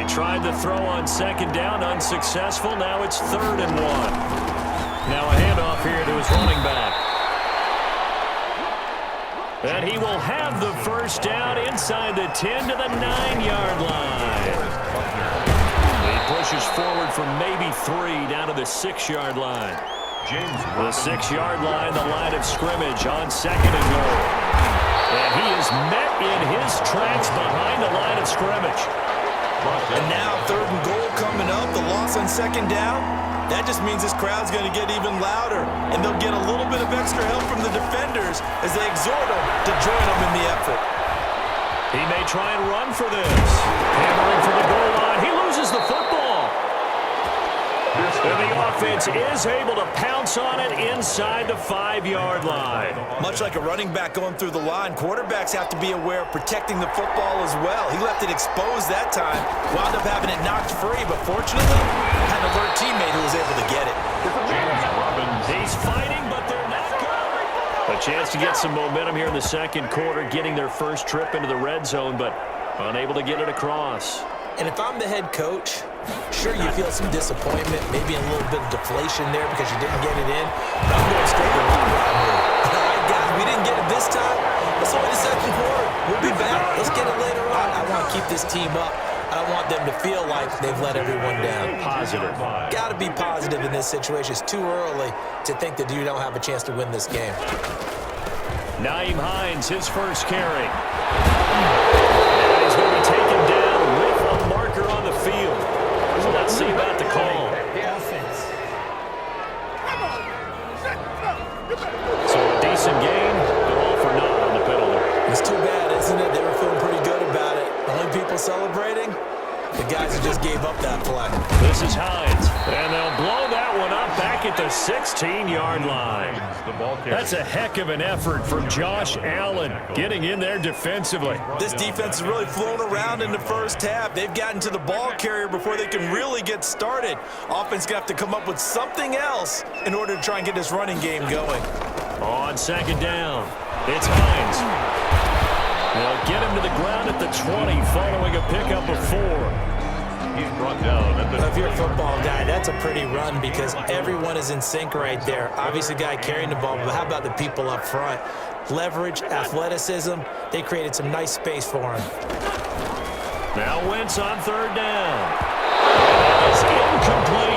They tried the throw on second down, unsuccessful. Now it's 3rd and 1. Now a handoff here to his running back. And he will have the first down inside the 10 to the 9-yard line. He pushes forward from maybe 3 down to the 6-yard line. The 6-yard line, the line of scrimmage on 2nd and goal. And he is met in his tracks behind the line of scrimmage. And now 3rd and goal coming up, the loss on 2nd down. That just means this crowd's going to get even louder, and they'll get a little bit of extra help from the defenders as they exhort them to join them in the effort. He may try and run for this. Hammering for the goal line. He loses the football. And the offense is able to pounce on it inside the 5-yard line. Much like a running back going through the line, quarterbacks have to be aware of protecting the football as well. He left it exposed that time, wound up having it knocked free, but fortunately, had an alert teammate who was able to get it. He's fighting, but they're not good. A chance to get some momentum here in the 2nd quarter, getting their first trip into the red zone, but unable to get it across. And if I'm the head coach, sure, you feel some disappointment, maybe a little bit of deflation there because you didn't get it in. But I'm going straight to the right move. All right, guys, we didn't get it this time. It's only the 2nd quarter. We'll be back. Let's get it later on. I want to keep this team up. I don't want them to feel like they've let everyone down. Positive. Got to be positive in this situation. It's too early to think that you don't have a chance to win this game. Nyheim Hines, his first carry. And he's going to be taken down with a marker on the field. So let's see about the call. So a decent gain, but all for naught on the penalty. It's too bad, isn't it? They were feeling pretty good about it. The only people celebrating, the guys who just gave up that play. This is Hines, and they'll blow that one up back at the 16-yard line. That's a heck of an effort from Josh Allen getting in there defensively. This defense has really flown around in the first half. They've gotten to the ball carrier before they can really get started. Offense going to have to come up with something else in order to try and get this running game going. On 2nd down, it's Hines. They'll get him to the ground at the 20 following a pickup of 4. He's brought down at the... If you're a football guy, that's a pretty run because everyone is in sync right there. Obviously, the guy carrying the ball, but how about the people up front? Leverage, athleticism, they created some nice space for him. Now Wentz on 3rd down. It's incomplete.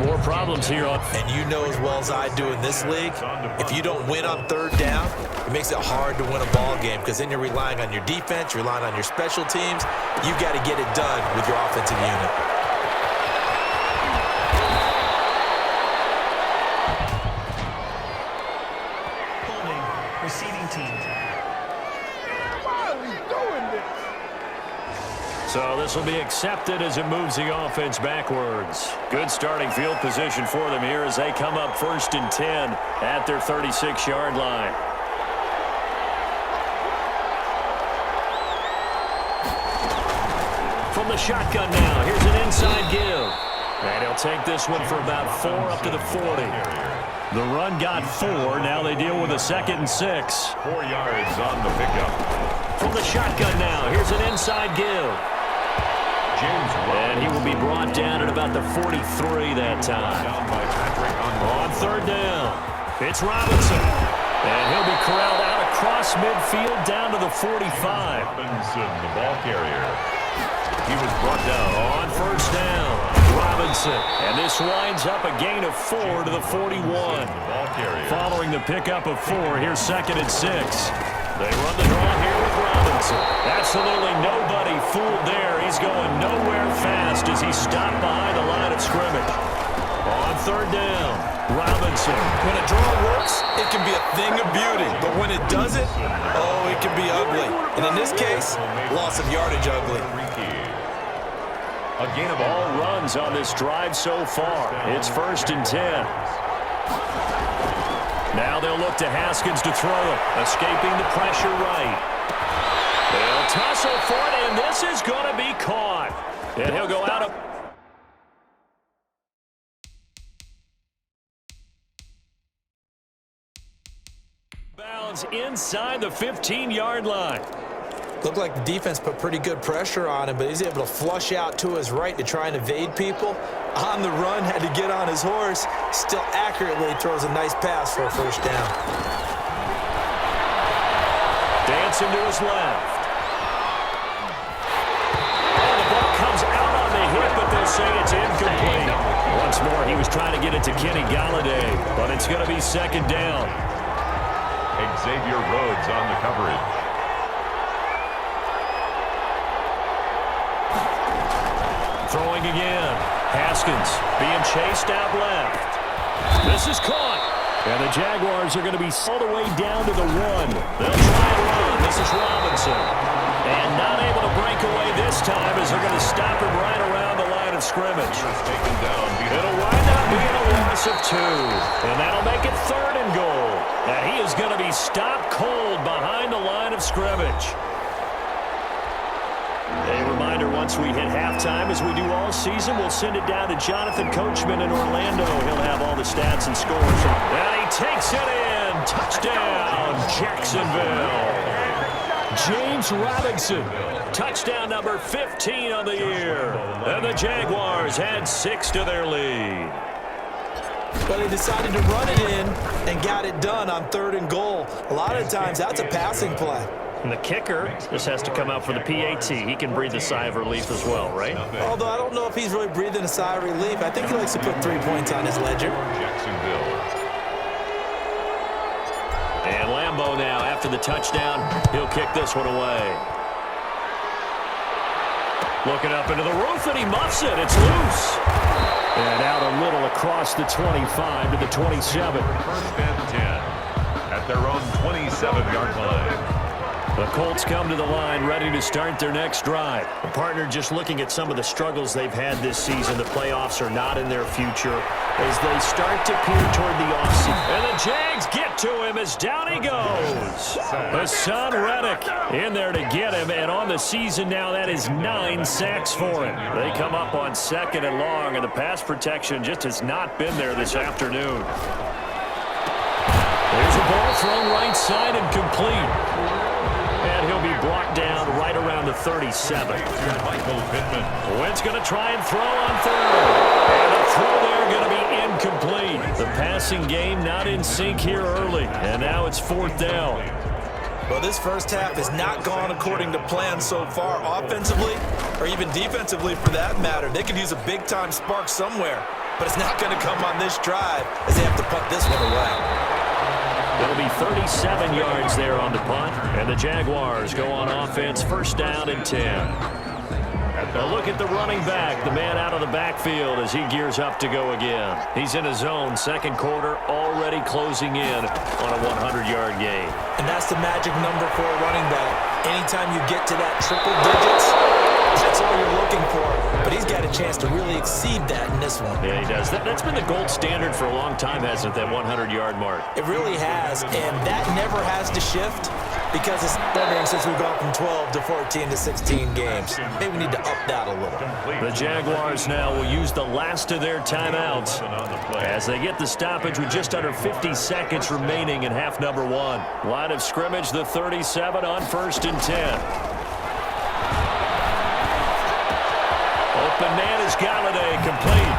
More problems here on... And you know as well as I do in this league, if you don't win on 3rd down, it makes it hard to win a ball game because then you're relying on your defense, you're relying on your special teams. You got to get it done with your offensive unit. Holding, receiving team. Why are we doing this? So this will be accepted as it moves the offense backwards. Good starting field position for them here as they come up 1st and 10 at their 36-yard line. From the shotgun now, here's an inside give. And he'll take this one for about 4 up to the 40. The run got 4. Now they deal with a 2nd and 6. 4 yards on the pickup. From the shotgun now, here's an inside give. And he will be brought down at about the 43 that time. On 3rd down, it's Robinson. And he'll be corralled out across midfield down to the 45. Robinson, the ball carrier. He was brought down on 1st down. Robinson. And this winds up a gain of 4 to the 41. Following the pickup of 4, here's 2nd and 6. They run the draw here with Robinson. Absolutely nobody fooled there. He's going nowhere fast as he's stopped behind the line of scrimmage. On 3rd down, Robinson. When a draw works, it can be a thing of beauty. But when it doesn't, oh, it can be ugly. And in this case, loss of yardage ugly. A gain of all runs on this drive so far. It's 1st and 10. Now they'll look to Haskins to throw it. Escaping the pressure right. They'll tussle for it, and this is going to be caught. And he'll go out of... bounds inside the 15-yard line. Looked like the defense put pretty good pressure on him, but he's able to flush out to his right to try and evade people. On the run, had to get on his horse. Still accurately throws a nice pass for a first down. Dancing to his left. And the ball comes out on the hit, but they'll say it's incomplete. Once more, he was trying to get it to Kenny Galladay, but it's going to be second down. Xavier Rhodes on the coverage. Throwing again. Haskins being chased out left. This is caught. And the Jaguars are going to be all the way down to the 1. They'll try and run. This is Robinson. And not able to break away this time as they're going to stop him right around the line of scrimmage. Taken down. It'll wind up being a loss of 2. And that'll make it 3rd and goal. And he is going to be stopped cold behind the line of scrimmage. A reminder, once we hit halftime, as we do all season, we'll send it down to Jonathan Coachman in Orlando. He'll have all the stats and scores. And he takes it in. Touchdown, Jacksonville. James Robinson, touchdown number 15 on the year. And the Jaguars add 6 to their lead. But he decided to run it in and got it done on 3rd and goal. A lot of times, that's a passing play. And the kicker just has to come out for the PAT. He can breathe a sigh of relief as well, right? Although I don't know if he's really breathing a sigh of relief. I think he likes to put 3 points on his ledger. Jacksonville. And Lambeau now, after the touchdown, he'll kick this one away. Looking up into the roof, and he muffs it. It's loose. And out a little across the 25 to the 27. First and 10 at their own 27-yard line. The Colts come to the line ready to start their next drive. The partner just looking at some of the struggles they've had this season. The playoffs are not in their future as they start to peer toward the offseason. And the Jags get to him as down he goes. Hassan Reddick in there to get him. And on the season now, that is 9 sacks for him. They come up on 2nd and long, and the pass protection just has not been there this afternoon. There's a ball thrown right side and complete. And he'll be blocked down right around the 37. Michael Pittman. Wentz going to try and throw on 3rd. And a throw there going to be incomplete. The passing game not in sync here early. And now it's 4th down. Well, this first half has not gone according to plan so far, offensively or even defensively for that matter. They could use a big-time spark somewhere, but it's not going to come on this drive as they have to punt this one away. It'll be 37 yards there on the punt, and the Jaguars go on offense, 1st down and 10. A look at the running back, the man out of the backfield as he gears up to go again. He's in his zone, 2nd quarter, already closing in on a 100-yard gain. And that's the magic number for a running back. Anytime you get to that triple digits, that's all you're looking for. But he's got a chance to really exceed that in this one. Yeah, he does. That's been the gold standard for a long time, hasn't it, that 100-yard mark? It really has, and that never has to shift because it's wondering since we've gone from 12 to 14 to 16 games. Maybe we need to up that a little. The Jaguars now will use the last of their timeouts as they get the stoppage with just under 50 seconds remaining in half number 1. Line of scrimmage, the 37 on 1st and 10. Open man is Galladay, complete.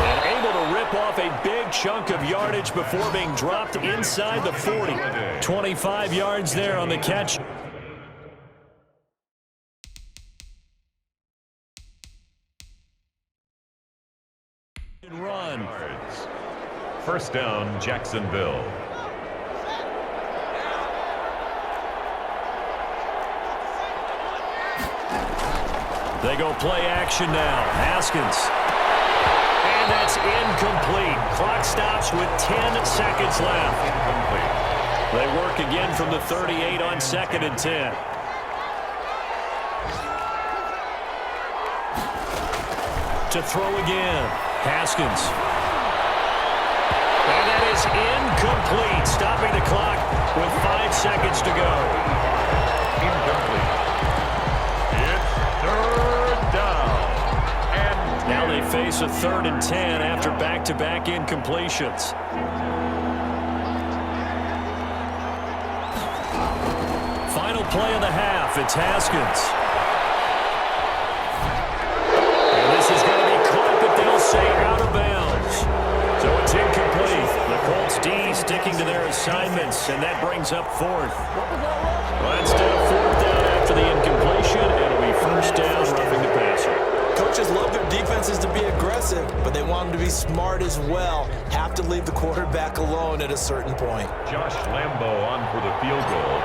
And able to rip off a big chunk of yardage before being dropped inside the 40. 25 yards there on the catch. Run. 1st down, Jacksonville. They go play action now. Haskins. And that's incomplete. Clock stops with 10 seconds left. Incomplete. They work again from the 38 on 2nd and 10. To throw again. Haskins. And that is incomplete. Stopping the clock with 5 seconds to go. Incomplete. It's 3rd down. And Now they face a 3rd and 10 after back-to-back incompletions. Final play of the half. It's Haskins. And this is going to be caught, but they'll say out of bounds. So it's incomplete. The Colts D sticking to their assignments, and that brings up fourth. Well, instead of fourth down after the incompletion, it'll be first down, roughing the passer. Coaches love their defenses to be aggressive, but they want them to be smart as well. Have to leave the quarterback alone at a certain point. Josh Lambo on for the field goal.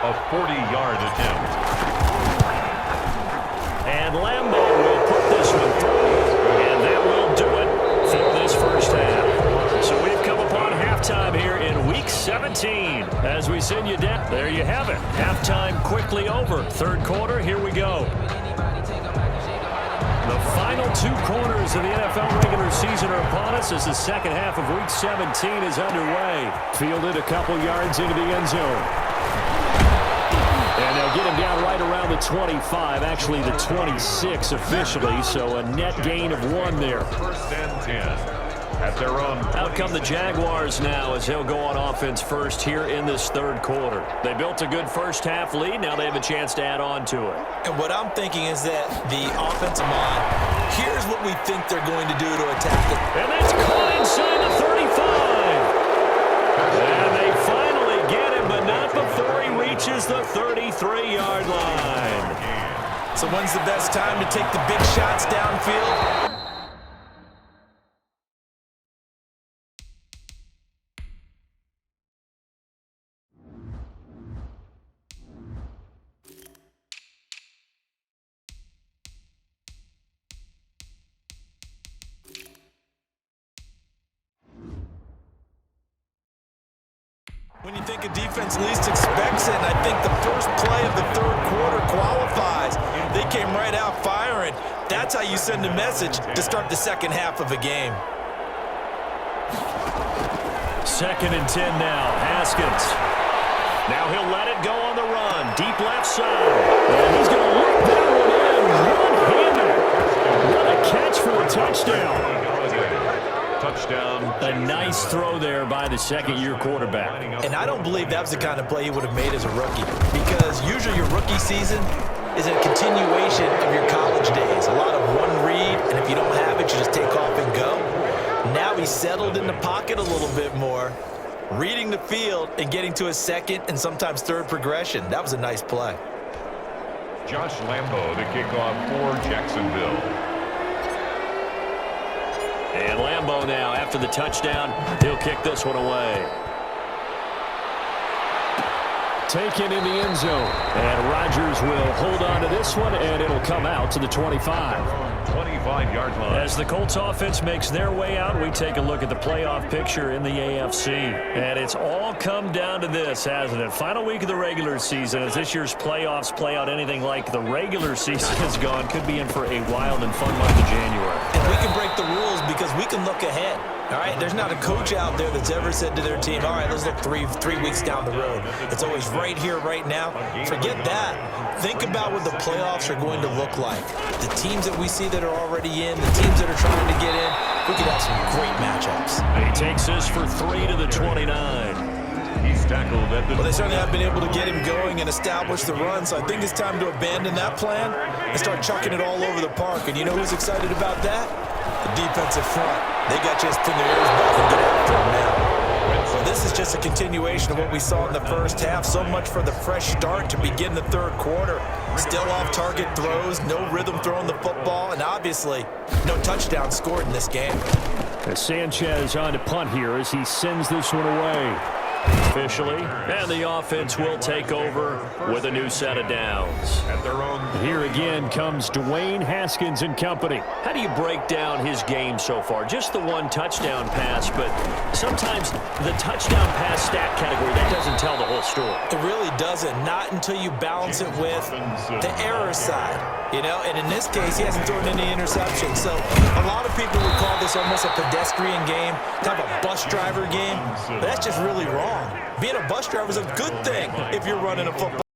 A 40-yard attempt. And Lambo will put this one through, and that will do it for this first half. So we've come upon halftime here in Week 17. As we send you down, there you have it. Halftime quickly over. Third quarter, here we go. The final two quarters of the NFL regular season are upon us as the second half of Week 17 is underway. Fielded a couple yards into the end zone. And they'll get him down right around the 25, actually the 26 officially, so a net gain of 1 there. First and 10. At their own. Out come the Jaguars now as they'll go on offense first here in this third quarter. They built a good first half lead. Now they have a chance to add on to it. And what I'm thinking is that the offensive line, here's what we think they're going to do to attack it. And that's caught inside the 35. And they finally get him, but not before he reaches the 33-yard line. So when's the best time to take the big shots downfield? When you think a defense least expects it, and I think the first play of the third quarter qualifies. They came right out firing. That's how you send a message to start the second half of a game. Second and 10 now. Haskins. Now he'll let it go on the run. Deep left side. And he's going to look that one in. One-handed. What a catch for a touchdown. Touchdown. A nice throw there by the second-year quarterback. And I don't believe that was the kind of play he would have made as a rookie, because usually your rookie season is a continuation of your college days. A lot of one read, and if you don't have it, you just take off and go. Now he's settled in the pocket a little bit more, reading the field and getting to a second and sometimes third progression. That was a nice play. Josh Lambo to kick off for Jacksonville. And Lambo now, after the touchdown, he'll kick this one away. Taken in the end zone. And Rodgers will hold on to this one, and it'll come out to the 25. 25-yard line. As the Colts offense makes their way out, we take a look at the playoff picture in the AFC. And it's all come down to this, hasn't it? Final week of the regular season. As this year's playoffs play out anything like the regular season has gone, could be in for a wild and fun month of January. And we can break the rules because we can look ahead. All right, there's not a coach out there that's ever said to their team, all right, let's look three weeks down the road. It's always right here, right now. Forget that. Think about what the playoffs are going to look like. The teams that we see that are already in, the teams that are trying to get in, we could have some great matchups. And he takes this for 3 to the 29. He's tackled at the... Well, they certainly have been able to get him going and establish the run, so I think it's time to abandon that plan and start chucking it all over the park. And you know who's excited about that? The defensive front. They got just pin their ears back and get after him now. Well, this is just a continuation of what we saw in the first half. So much for the fresh start to begin the third quarter. Still off-target throws, no rhythm throwing the football, and obviously no touchdown scored in this game. As Sanchez on to punt here as he sends this one away. Officially, and the offense will take over with a new set of downs. At their own. Here again comes Dwayne Haskins and company. How do you break down his game so far? Just the one touchdown pass, but sometimes the touchdown pass stat category, that doesn't tell the whole story. It really doesn't, not until you balance it with the error side. You know, and in this case, he hasn't thrown any interceptions. So a lot of people would call this almost a pedestrian game, kind of a bus driver game. But that's just really wrong. Being a bus driver is a good thing if you're running a football.